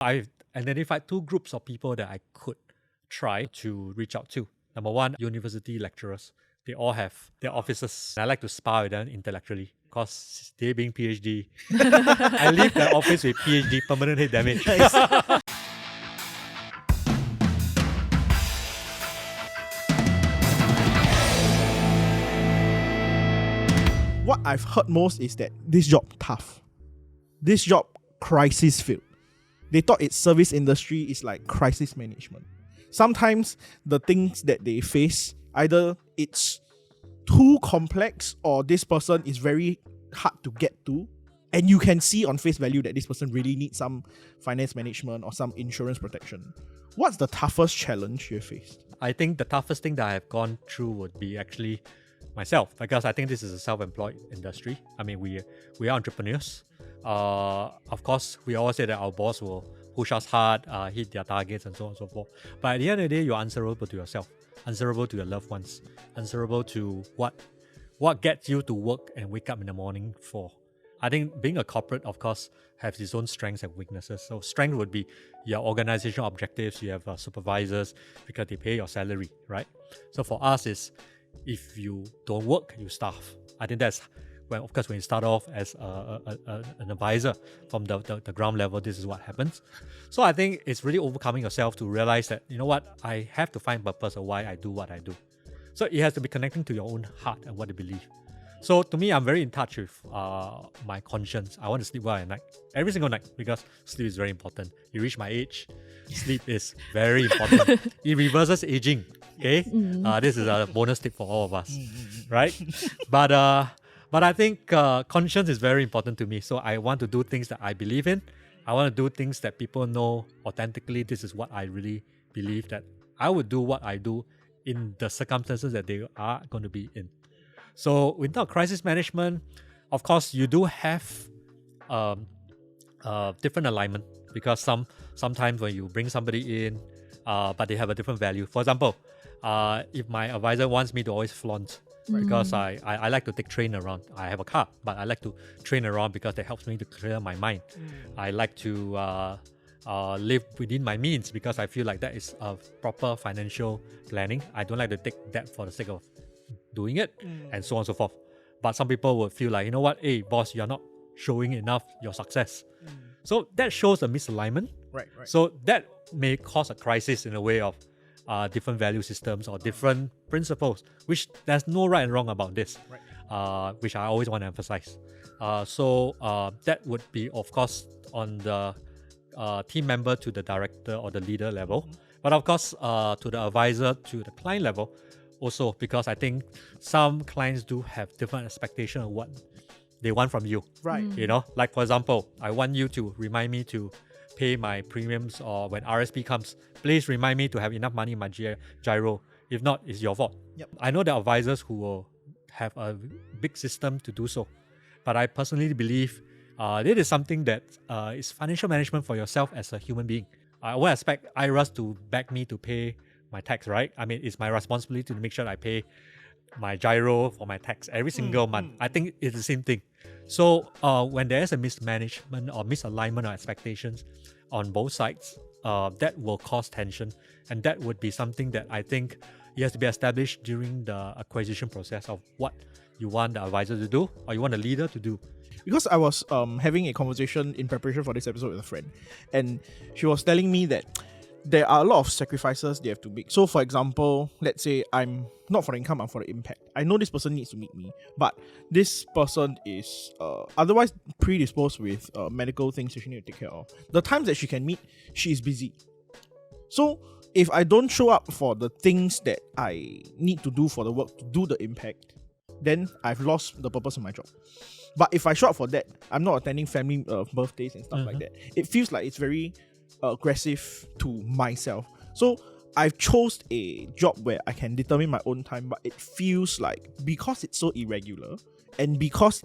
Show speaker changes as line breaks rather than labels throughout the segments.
I've identified two groups of people that I could try to reach out to. Number one, university lecturers. They all have their offices. I like to spar with them intellectually because they being PhD. I leave the office with PhD, permanent head damage.
What I've heard most is that this job tough. This job crisis filled. They thought its service industry is like crisis management. Sometimes the things that they face, either it's too complex or this person is very hard to get to, and you can see on face value that this person really needs some finance management or some insurance protection. What's the toughest challenge you faced?
I think the toughest thing that I have gone through would be actually myself, because I think this is a self-employed industry. I mean, we are entrepreneurs. Of course, we always say that our boss will push us hard, hit their targets and so on and so forth. But at the end of the day, you're answerable to yourself, answerable to your loved ones, answerable to what gets you to work and wake up in the morning for. I think being a corporate, of course, has its own strengths and weaknesses. So strength would be your organizational objectives. You have supervisors because they pay your salary, right? So for us, is if you don't work, you starve. I think that's when, of course, when you start off as an advisor from the ground level, this is what happens. So I think it's really overcoming yourself to realize that, you know what, I have to find purpose of why I do what I do. So it has to be connecting to your own heart and what you believe. So to me, I'm very in touch with my conscience. I want to sleep well at night, every single night, because sleep is very important. You reach my age, sleep is very important. It reverses aging. Okay, this is a bonus tip for all of us, right? But I think conscience is very important to me. So I want to do things that I believe in. I want to do things that people know authentically. This is what I really believe, that I would do what I do in the circumstances that they are going to be in. So without crisis management, of course, you do have different alignment, because sometimes when you bring somebody in, but they have a different value. For example, if my advisor wants me to always flaunt, because I like to take train around. I have a car, but I like to train around because that helps me to clear my mind. I like to live within my means because I feel like that is a proper financial planning. I don't like to take that for the sake of doing it, and so on and so forth. But some people would feel like, you know what, hey boss, you're not showing enough your success. So that shows a misalignment.
Right.
So that may cause a crisis in a way of different value systems or different principles, which there's no right and wrong about this, which I always want to emphasize. So that would be, of course, on the team member to the director or the leader level, but of course to the advisor to the client level also, because I think some clients do have different expectations of what they want from you.
Right.
You know, like for example, I want you to remind me to pay my premiums, or when RSP comes, please remind me to have enough money in my gyro. If not, it's your fault.
Yep.
I know there are advisors who will have a big system to do so, but I personally believe this is something that is financial management for yourself as a human being. I won't expect IRAS to back me to pay my tax, right? I mean, it's my responsibility to make sure I pay my gyro for my tax every single month. I think it's the same thing. So when there is a mismanagement or misalignment of expectations on both sides, that will cause tension, and that would be something that I think it has to be established during the acquisition process of what you want the advisor to do or you want the leader to do.
Because I was having a conversation in preparation for this episode with a friend, and she was telling me that there are a lot of sacrifices they have to make. So for example, let's say I'm not for the income, I'm for the impact. I know this person needs to meet me, but this person is otherwise predisposed with medical things that she needs to take care of. The times that she can meet, she is busy. So if I don't show up for the things that I need to do for the work to do the impact, then I've lost the purpose of my job. But if I show up for that, I'm not attending family birthdays and stuff like that. It feels like it's very aggressive to myself. So I've chose a job where I can determine my own time, but it feels like, because it's so irregular, and because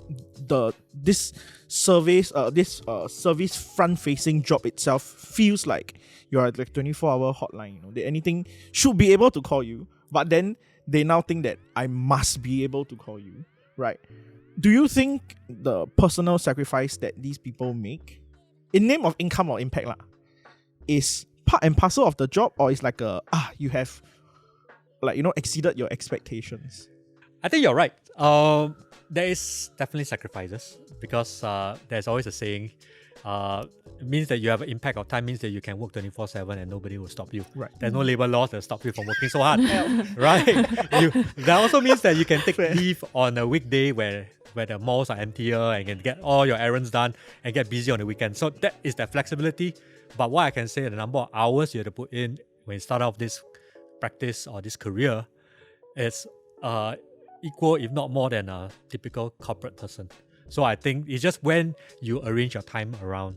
this service front-facing job itself feels like you're at like 24-hour hotline. You know, anything should be able to call you, but then they now think that I must be able to call you, right? Do you think the personal sacrifice that these people make in name of income or impact is part and parcel of the job, or it's like you have exceeded your expectations?
I think you're right. There is definitely sacrifices because there's always a saying. It means that you have an impact of time, means that you can work 24/7 and nobody will stop you.
Right.
There's no labor laws that stop you from working so hard. Right? That also means that you can take leave on a weekday where the malls are emptier and can get all your errands done and get busy on the weekend. So that is that flexibility. But what I can say, the number of hours you have to put in when you start off this practice or this career is equal, if not more than a typical corporate person. So I think it's just when you arrange your time around,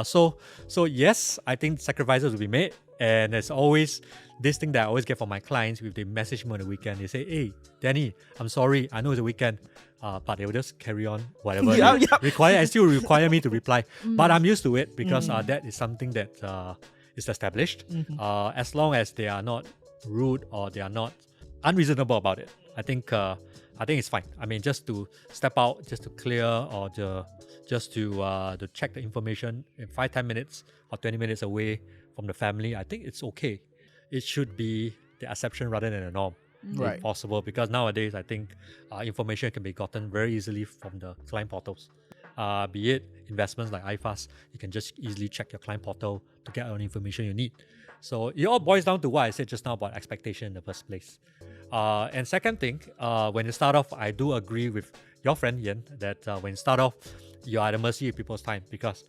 So yes, I think sacrifices will be made. And there's always this thing that I always get from my clients if they message me on the weekend. They say, "Hey, Danny, I'm sorry. I know it's a weekend." But they will just carry on whatever they require and still require me to reply. But I'm used to it because that is something that is established. As long as they are not rude or they are not unreasonable about it, I think it's fine. I mean, just to step out, just to clear or just to check the information in 5-10 minutes or 20 minutes away from the family, I think it's okay. It should be the exception rather than the norm, if possible. Because nowadays, I think information can be gotten very easily from the client portals. Be it investments like iFAST, you can just easily check your client portal to get all the information you need. So it all boils down to what I said just now about expectation in the first place. And second thing, when you start off, I do agree with your friend Ian that when you start off, you are at the mercy of people's time because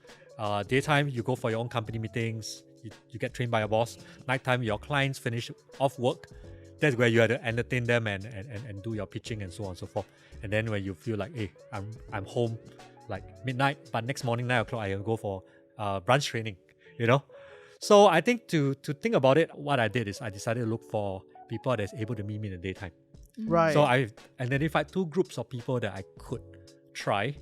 daytime you go for your own company meetings, you get trained by your boss. Nighttime your clients finish off work. That's where you have to entertain them and do your pitching and so on and so forth. And then when you feel like, hey, I'm home like midnight, but next morning 9 o'clock I will go for brunch training, So I think to think about it, what I did is I decided to look for people that's able to meet me in the daytime.
Right.
So I identified 2 groups of people that I could try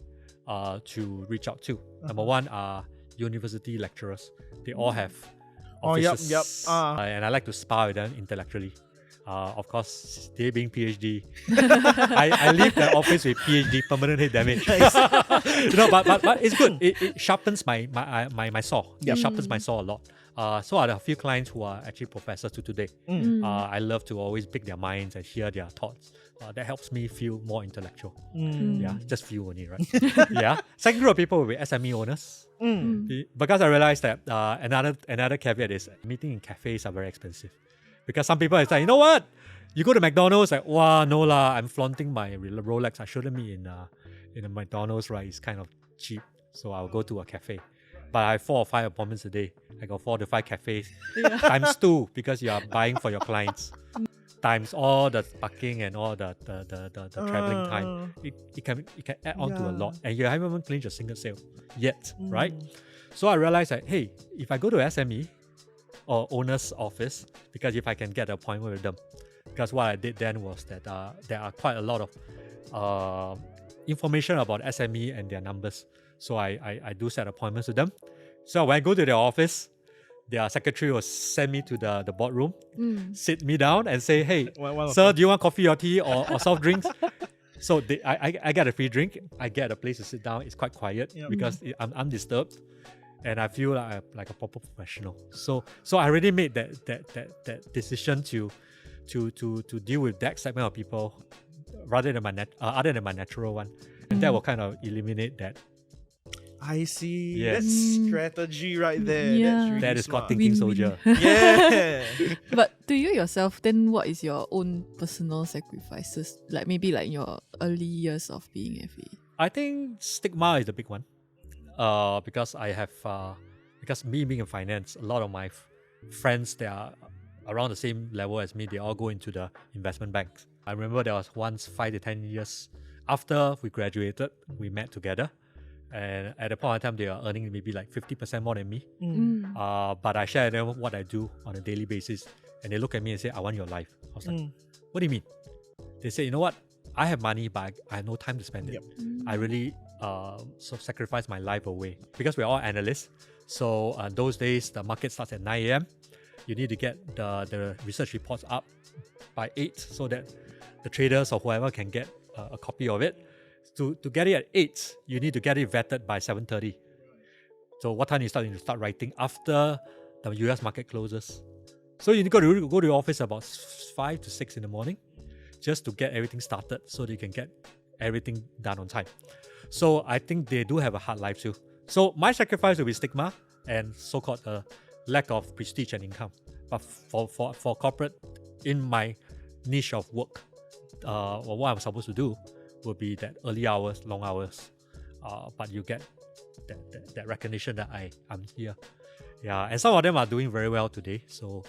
to reach out to. Number one are university lecturers. They all have offices. And I like to spar with them intellectually. Of course, they being PhD. I leave the office with PhD, permanent head damage. But it's good. It sharpens my saw. It sharpens my saw a lot. So are there a few clients who are actually professors to today. I love to always pick their minds and hear their thoughts. That helps me feel more intellectual. Yeah, just feel only, right? Yeah. Second group of people will be SME owners. Because I realized that another caveat is meeting in cafes are very expensive. Because some people are like, you know what? You go to McDonald's, like, wow, no lah, I'm flaunting my Rolex. I shouldn't be in a McDonald's, right? It's kind of cheap. So I'll go to a cafe. But I have 4 or 5 appointments a day. I got 4 to 5 cafes. Times 2 because you are buying for your clients. Times all the parking and all the traveling time. It can add on to a lot. And you haven't even clinched a single sale yet, right? So I realized that, hey, if I go to SME or owner's office, because if I can get an appointment with them, because what I did then was that there are quite a lot of information about SME and their numbers. So I do set appointments with them. So when I go to their office, their secretary will send me to the boardroom, sit me down and say, hey, sir, do you want coffee or tea or soft drinks? So I get a free drink. I get a place to sit down. It's quite quiet because I'm undisturbed. And I feel like a proper professional. So I already made that decision to deal with that segment of people rather than other than my natural one. And that will kind of eliminate that.
I see.
Yes.
That's strategy right there.
Yeah.
That's really
That is
smart.
called thinking soldier.
Yeah.
But to you yourself, then what is your own personal sacrifices? Like maybe like in your early years of being FA?
I think stigma is the big one. Because I have, because me being in finance, a lot of my friends, they are around the same level as me. They all go into the investment banks. I remember there was once 5 to 10 years after we graduated, we met together. And at the point in time, they are earning maybe like 50% more than me. But I share with them what I do on a daily basis. And they look at me and say, I want your life. I was like, what do you mean? They say, you know what? I have money, but I have no time to spend it. I really sacrifice my life away. Because we're all analysts. So those days, the market starts at 9 a.m. You need to get the research reports up by 8 so that the traders or whoever can get a copy of it. To get it at 8, you need to get it vetted by 7:30. So what time you start writing after the US market closes. So you got to go to your office about 5 to 6 in the morning just to get everything started so that you can get everything done on time. So I think they do have a hard life too. So my sacrifice will be stigma and so-called a lack of prestige and income. But for corporate, in my niche of work, or what I'm supposed to do will be that early hours, long hours. But you get that recognition that I'm here. Yeah, and some of them are doing very well today. So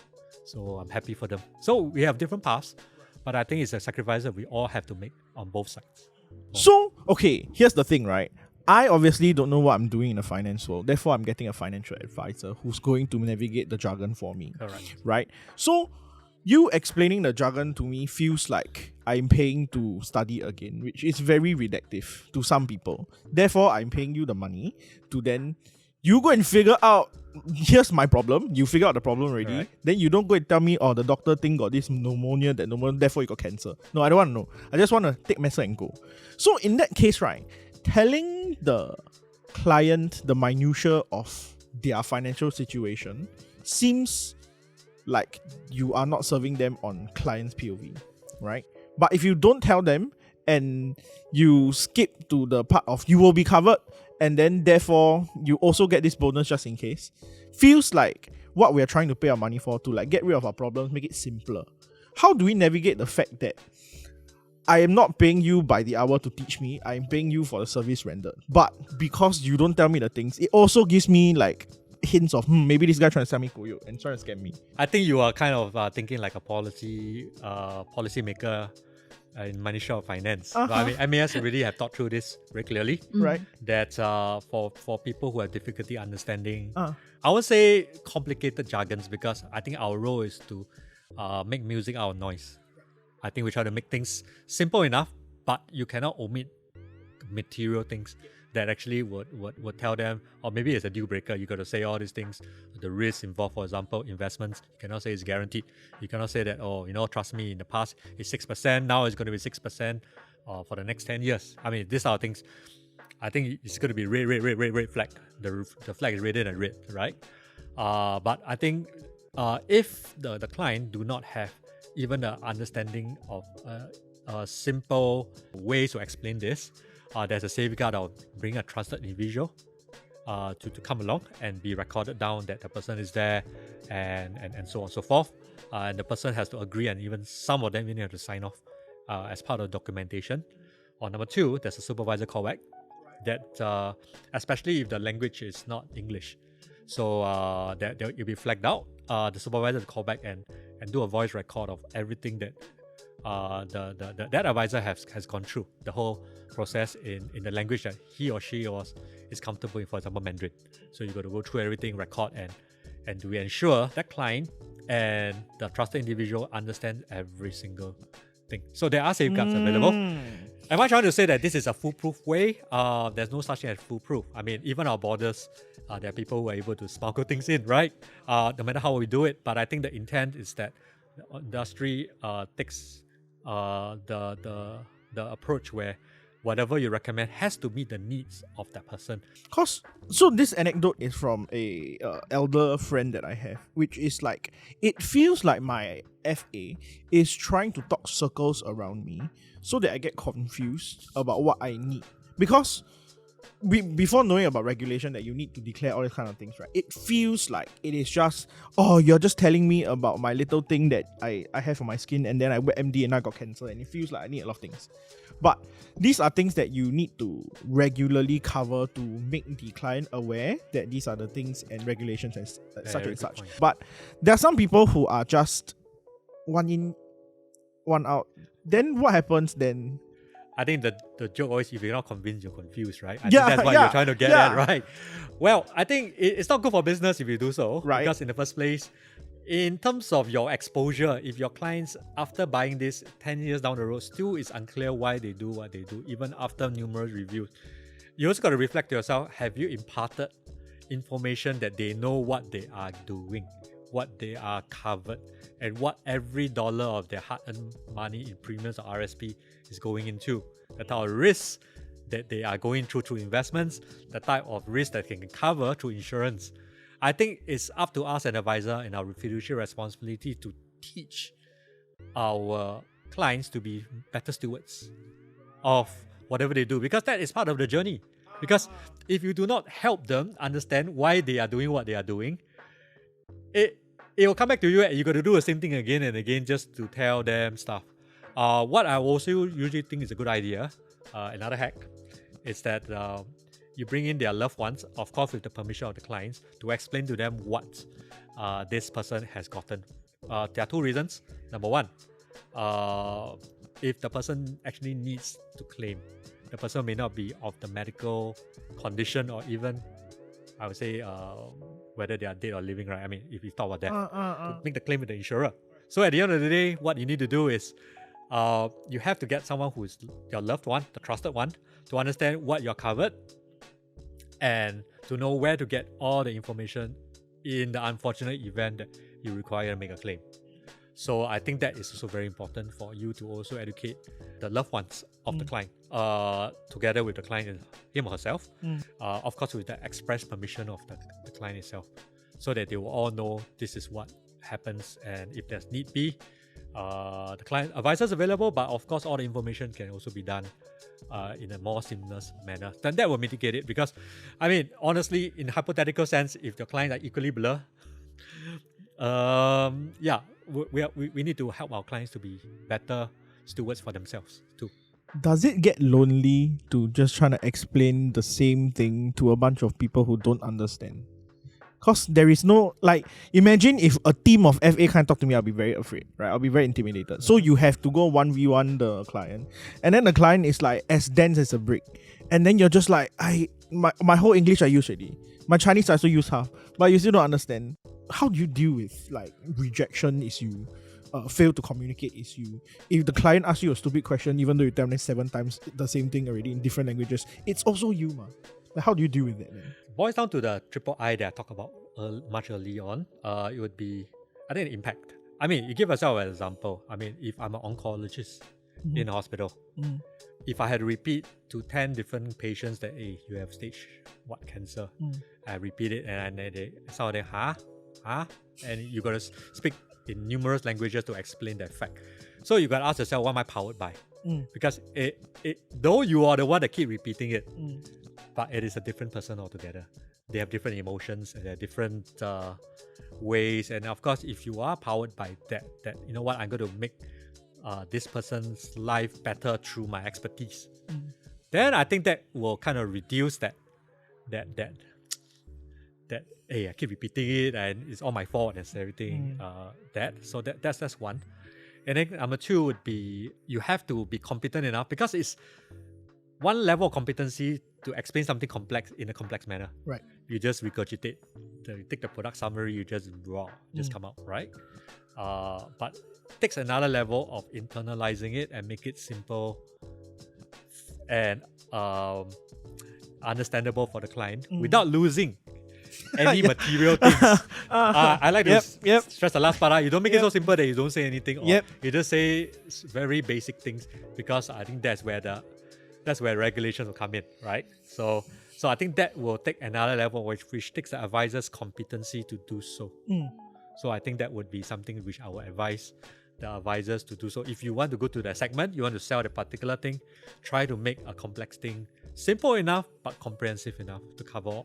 I'm happy for them. So we have different paths, but I think it's a sacrifice that we all have to make on both sides.
So, okay, here's the thing, right? I obviously don't know what I'm doing in the finance world. Therefore, I'm getting a financial advisor who's going to navigate the jargon for me.
Correct.
Right? So, you explaining the jargon to me feels like I'm paying to study again, which is very reductive to some people. Therefore, I'm paying you the money to then you go and figure out, here's my problem. You figure out the problem already.
Correct.
Then you don't go and tell me, oh, the doctor think got this pneumonia, therefore you got cancer. No, I don't want to know. I just want to take medicine and go. So in that case, right, telling the client the minutiae of their financial situation seems like you are not serving them on client's POV, right? But if you don't tell them and you skip to the part of you will be covered and then therefore you also get this bonus just in case, feels like what we are trying to pay our money for to like get rid of our problems, make it simpler. How do we navigate the fact that I am not paying you by the hour to teach me, I am paying you for the service rendered. But because you don't tell me the things, it also gives me like hints of maybe this guy trying to sell me koyo and trying to scam me.
I think you are kind of thinking like a policy maker in Ministry of Finance. But I mean, MAS really have thought through this very clearly.
Right.
That for people who have difficulty understanding, I would say complicated jargons, because I think our role is to make music out of noise. I think we try to make things simple enough, but you cannot omit material things that actually would tell them, or maybe it's a deal breaker. You got to say all these things, the risks involved, for example, investments. You cannot say it's guaranteed. You cannot say that, oh, trust me, in the past it's 6%, now it's going to be 6% for the next 10 years. I mean, these are things, I think it's going to be red flag. The flag is redder than red, right? But I think if the client do not have even the understanding of simple ways to explain this, there's a safeguard of bringing a trusted individual to come along and be recorded down that the person is there and so on and so forth. And the person has to agree, and even some of them even have to sign off as part of documentation. Or number two, there's a supervisor callback that especially if the language is not English. So that you'll be flagged out. The supervisor will call back and do a voice record of everything that that advisor has gone through, the whole process in the language that he or she is comfortable in, for example, Mandarin. So you got to go through everything, record, and to ensure that client and the trusted individual understand every single thing. So there are safeguards available. Am I trying to say that this is a foolproof way? There's no such thing as foolproof. I mean, even our borders, there are people who are able to smuggle things in, right? No matter how we do it. But I think the intent is that the industry takes the approach where whatever you recommend has to meet the needs of that person.
So this anecdote is from a elder friend that I have, which is like, it feels like my FA is trying to talk circles around me so that I get confused about what I need. Because before knowing about regulation that you need to declare all these kind of things, right? It feels like it is just, oh, you're just telling me about my little thing that I have on my skin, and then I went MD and I got cancer, and it feels like I need a lot of things. But these are things that you need to regularly cover to make the client aware that these are the things and regulations and such and such.
Point.
But there are some people who are just one in, one out. Then what happens then?
I think the joke always, if you're not convinced, you're confused, right? I think that's what you're trying to get at, right? Well, I think it's not good for business if you do so,
right?
Because in the first place, in terms of your exposure, if your clients, after buying this 10 years down the road, still is unclear why they do what they do, even after numerous reviews, you also got to reflect to yourself, have you imparted information that they know what they are doing, what they are covered, and what every dollar of their hard-earned money in premiums or RSP is going into, the type of risks that they are going through investments, the type of risk that can cover through insurance. I think it's up to us as an advisor and our fiduciary responsibility to teach our clients to be better stewards of whatever they do, because that is part of the journey. Because if you do not help them understand why they are doing what they are doing, it will come back to you and you got to do the same thing again and again just to tell them stuff. What I also usually think is a good idea, another hack, is that you bring in their loved ones, of course with the permission of the clients, to explain to them what this person has gotten. There are two reasons. Number one, if the person actually needs to claim, the person may not be of the medical condition, or even, I would say, whether they are dead or living, right? I mean, if you talk about that, to make the claim with the insurer. So at the end of the day, what you need to do is you have to get someone who is your loved one, the trusted one, to understand what you're covered and to know where to get all the information in the unfortunate event that you require to make a claim. So I think that is also very important for you to also educate the loved ones of the client, together with the client, him or herself, of course with the express permission of the client itself, so that they will all know this is what happens, and if there's need be, the client advisor is available, but of course all the information can also be done in a more seamless manner. Then that will mitigate it, because I mean, honestly, in hypothetical sense, if the clients are equally blur, we need to help our clients to be better stewards for themselves too.
Does it get lonely to just trying to explain the same thing to a bunch of people who don't understand? Because there is no, like, imagine if a team of FA can't talk to me, I'll be very afraid, right? I'll be very intimidated. So you have to go 1v1 the client. And then the client is like as dense as a brick. And then you're just like, my whole English I use already. My Chinese I also use half. But you still don't understand. How do you deal with like rejection issue? Fail to communicate issue. If the client asks you a stupid question, even though you tell them 7 times the same thing already in different languages, it's also you, man. Like, how do you deal with that, man?
Boils down to the triple I that I talked about much early on. It would be, I think, the impact. I mean, you give yourself an example. I mean, if I'm an oncologist in a hospital, if I had to repeat to 10 different patients that, hey, you have stage what cancer, I repeat it, and some of them, huh? And you got to speak in numerous languages to explain that fact. So you got to ask yourself, what am I powered by? Because though you are the one that keep repeating it, but it is a different person altogether. They have different emotions and they have different ways. And of course, if you are powered by that you know what, I'm going to make this person's life better through my expertise, then I think that will kind of reduce that hey, I keep repeating it and it's all my fault and everything. So that's one. And then number two would be, you have to be competent enough, because it's one level of competency to explain something complex in a complex manner.
Right.
You just regurgitate. You take the product summary, you just come out, right? But it takes another level of internalizing it and make it simple and understandable for the client without losing any material things. I like to stress the last part. You don't make it so simple that you don't say anything, or you just say very basic things, because I think that's where regulations will come in, right? So I think that will take another level, which takes the advisor's competency to do so. So I think that would be something which I would advise the advisors to do so. If you want to go to that segment, you want to sell the particular thing, try to make a complex thing simple enough but comprehensive enough to cover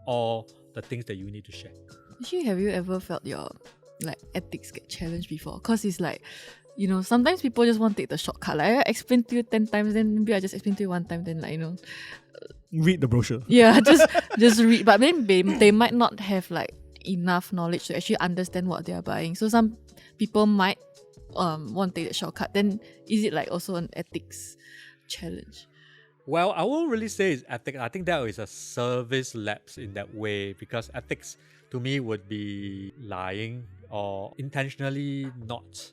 all the things that you need to share.
Actually, have you ever felt your ethics get challenged before? Because it's like, sometimes people just want to take the shortcut. Like, I explain to you 10 times, then maybe I just explain to you 1 time, then
read the brochure.
Yeah, just read. But then they might not have enough knowledge to actually understand what they are buying. So some people might want to take the shortcut. Then is it also an ethics challenge?
Well, I won't really say it's ethics. I think that is a service lapse in that way, because ethics to me would be lying or intentionally not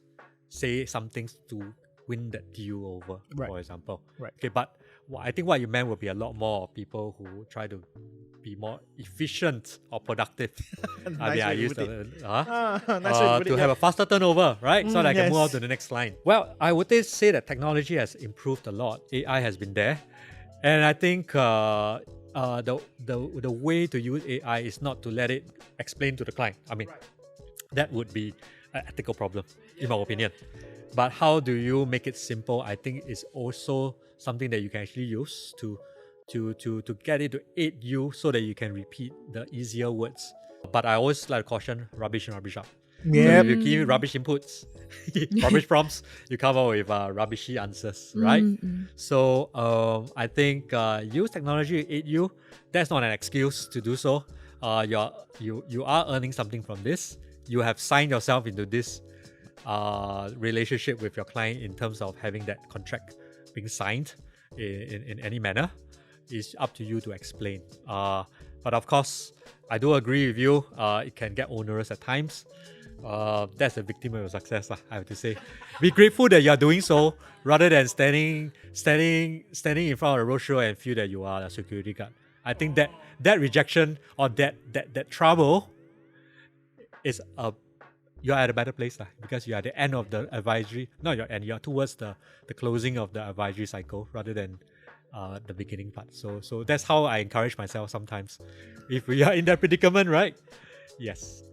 say something to win that deal over, for example. Right. Okay, but I think what you meant would be a lot more of people who try to be more efficient or productive. I use to have a faster turnover, right? So that I can move on to the next line. Well, I would say that technology has improved a lot. AI has been there. And I think the way to use AI is not to let it explain to the client. I mean, that would be an ethical problem, in my opinion. But how do you make it simple? I think is also something that you can actually use to get it to aid you so that you can repeat the easier words. But I always like to caution rubbish and rubbish out. So
Yep.
if you give rubbish inputs, rubbish prompts, you come up with rubbishy answers, right? So I think use technology to aid you. That's not an excuse to do so. You are earning something from this. You have signed yourself into this relationship with your client in terms of having that contract being signed in any manner. It's up to you to explain. But of course, I do agree with you. It can get onerous at times. That's a victim of your success, I have to say. Be grateful that you are doing so, rather than standing in front of a roadshow and feel that you are a security guard. I think that rejection or that trouble is you're at a better place because you're at the end of the advisory. Not your end, you're towards the closing of the advisory cycle rather than the beginning part. So that's how I encourage myself sometimes. If we are in that predicament, right? Yes.